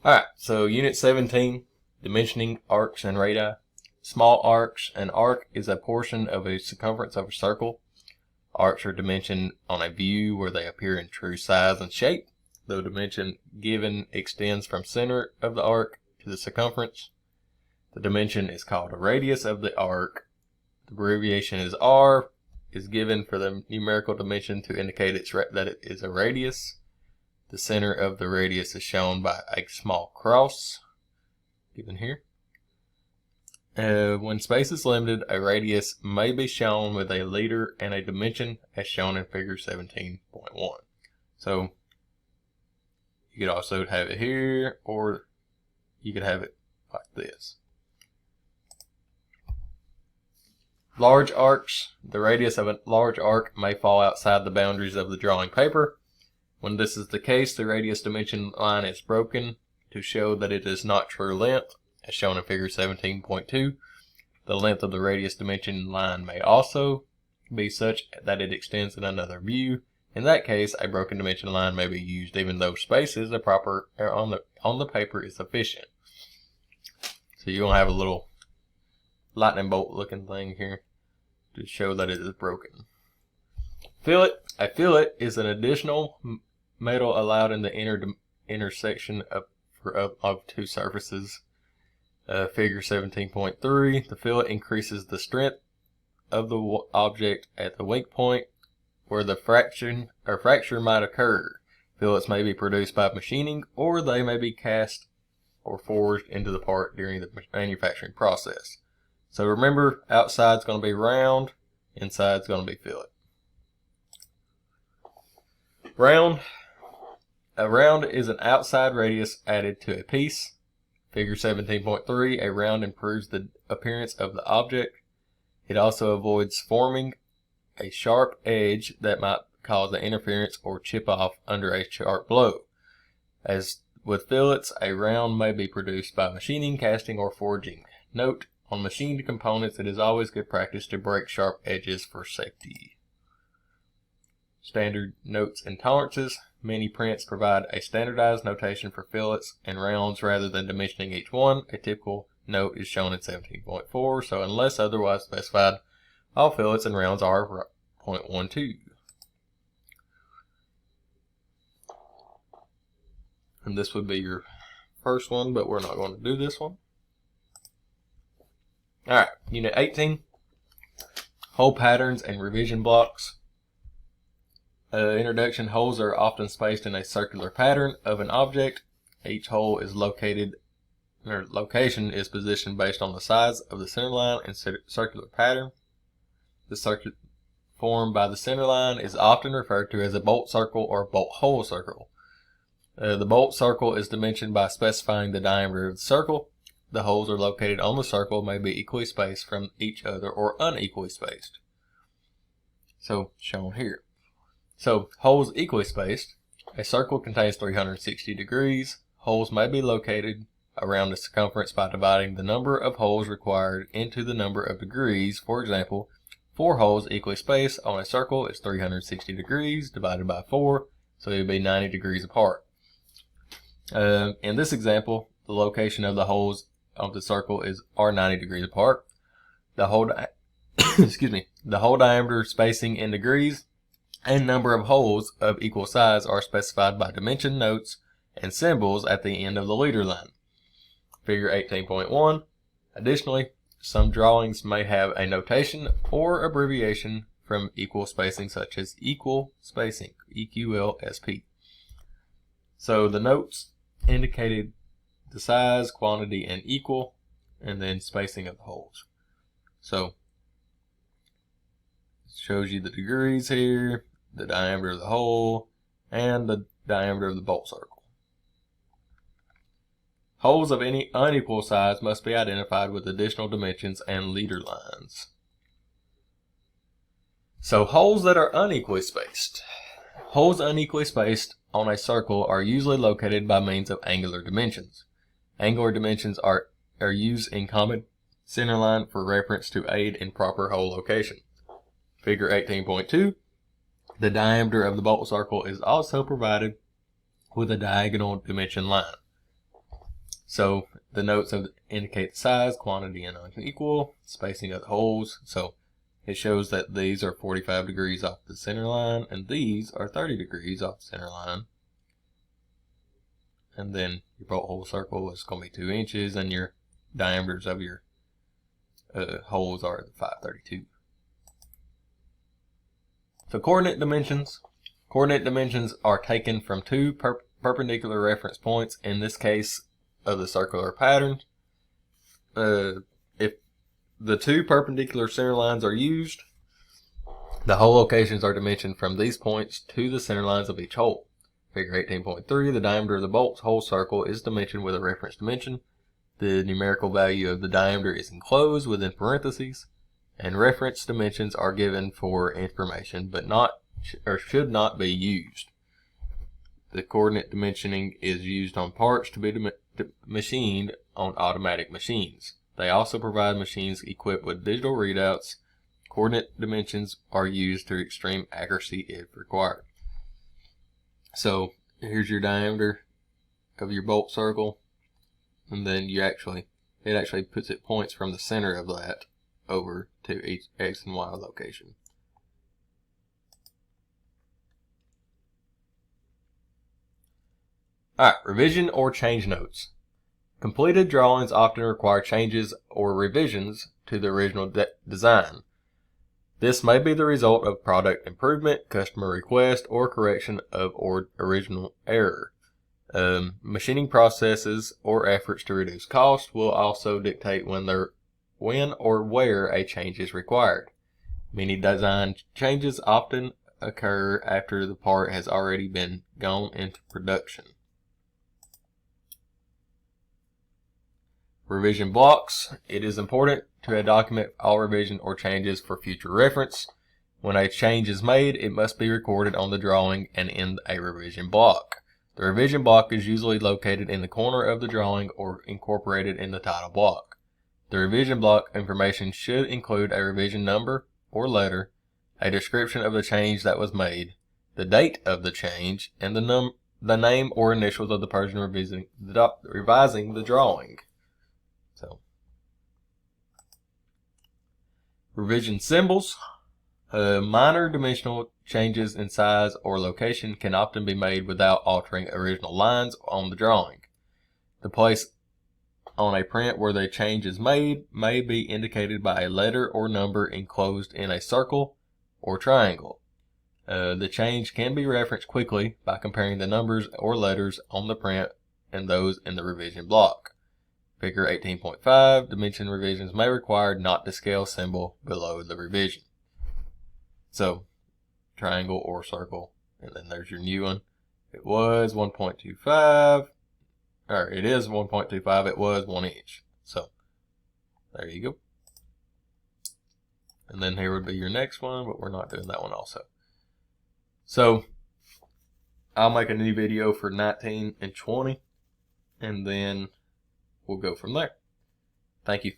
Alright, so Unit 17, dimensioning arcs and radii. Small arcs. An arc is a portion of a circumference of a circle. Arcs are dimensioned on a view where they appear in true size and shape. The dimension given extends from center of the arc to the circumference. The dimension is called a radius of the arc. The abbreviation is R, is given for the numerical dimension to indicate that it is a radius. The center of the radius is shown by a small cross, given here. When space is limited, a radius may be shown with a leader and a dimension, as shown in figure 17.1. So, you could also have it here, or you could have it like this. Large arcs. The radius of a large arc may fall outside the boundaries of the drawing paper. When this is the case, the radius dimension line is broken to show that it is not true length, as shown in figure 17.2. The length of the radius dimension line may also be such that it extends in another view. In that case, a broken dimension line may be used even though space is on the paper is sufficient. So you're going to have a little lightning bolt looking thing here to show that it is broken. Fillet. A fillet is an additional metal allowed in the intersection of two surfaces. Figure 17.3. The fillet increases the strength of the object at the weak point where the fracture might occur. Fillets may be produced by machining, or they may be cast or forged into the part during the manufacturing process. So remember, outside's going to be round, inside's going to be fillet. Round. A round is an outside radius added to a piece. Figure 17.3, a round improves the appearance of the object. It also avoids forming a sharp edge that might cause an interference or chip off under a sharp blow. As with fillets, a round may be produced by machining, casting, or forging. Note, on machined components, it is always good practice to break sharp edges for safety. Standard notes and tolerances. Many prints provide a standardized notation for fillets and rounds rather than dimensioning each one. A typical note is shown in 17.4, so unless otherwise specified, all fillets and rounds are 0.12. And this would be your first one, but we're not going to do this one. Alright, Unit 18. Hole patterns and revision blocks. Introduction. Holes are often spaced in a circular pattern of an object. Each hole is location is positioned based on the size of the center line and circular pattern. The circuit formed by the center line is often referred to as a bolt circle or bolt hole circle. The bolt circle is dimensioned by specifying the diameter of the circle. The holes are located on the circle, may be equally spaced from each other or unequally spaced. So, shown here. So, holes equally spaced. A circle contains 360 degrees. Holes may be located around the circumference by dividing the number of holes required into the number of degrees. For example, 4 holes equally spaced on a circle is 360 degrees divided by 4, so it would be 90 degrees apart. In this example, the location of the holes of the circle are 90 degrees apart. The whole the whole diameter, spacing in degrees, and number of holes of equal size are specified by dimension notes and symbols at the end of the leader line. Figure 18.1. Additionally, some drawings may have a notation or abbreviation from equal spacing, such as equal spacing, EQLSP. So the notes indicated the size, quantity, and equal, and then spacing of the holes. So, it shows you the degrees here, the diameter of the hole, and the diameter of the bolt circle. Holes of any unequal size must be identified with additional dimensions and leader lines. So, holes that are unequally spaced. Holes unequally spaced on a circle are usually located by means of angular dimensions. Angular dimensions are used in common center line for reference to aid in proper hole location. Figure 18.2. The diameter of the bolt circle is also provided with a diagonal dimension line. So the notes indicate the size, quantity, and unequal, spacing of the holes. So it shows that these are 45 degrees off the center line, and these are 30 degrees off the center line. And then your bolt hole circle is going to be 2 inches, and your diameters of your holes are 532. So coordinate dimensions. Coordinate dimensions are taken from 2 perpendicular reference points, in this case of the circular pattern. If the 2 perpendicular center lines are used, the hole locations are dimensioned from these points to the center lines of each hole. Figure 18.3, the diameter of the bolt hole circle is dimensioned with a reference dimension. The numerical value of the diameter is enclosed within parentheses, and reference dimensions are given for information, but not or should not be used. The coordinate dimensioning is used on parts to be machined on automatic machines. They also provide machines equipped with digital readouts. Coordinate dimensions are used to extreme accuracy if required. So here's your diameter of your bolt circle, and then it actually puts it points from the center of that over to each X and Y location. Alright, revision or change notes. Completed drawings often require changes or revisions to the original design. This may be the result of product improvement, customer request, or correction of original error. Machining processes or efforts to reduce cost will also dictate when or where a change is required. Many design changes often occur after the part has already been gone into production. Revision blocks. It is important to document all revision or changes for future reference. When a change is made, it must be recorded on the drawing and in a revision block. The revision block is usually located in the corner of the drawing or incorporated in the title block. The revision block information should include a revision number or letter, a description of the change that was made, the date of the change, and the name or initials of the person revising the drawing. So, revision symbols. Minor dimensional changes in size or location can often be made without altering original lines on the drawing. The place on a print where the change is made may be indicated by a letter or number enclosed in a circle or triangle. The change can be referenced quickly by comparing the numbers or letters on the print and those in the revision block. Figure 18.5, dimension revisions may require not to scale symbol below the revision. So, triangle or circle, and then there's your new one. It was 1.25, or it is 1.25, it was 1 inch. So, there you go. And then here would be your next one, but we're not doing that one also. So, I'll make a new video for 19 and 20, and then we'll go from there. Thank you.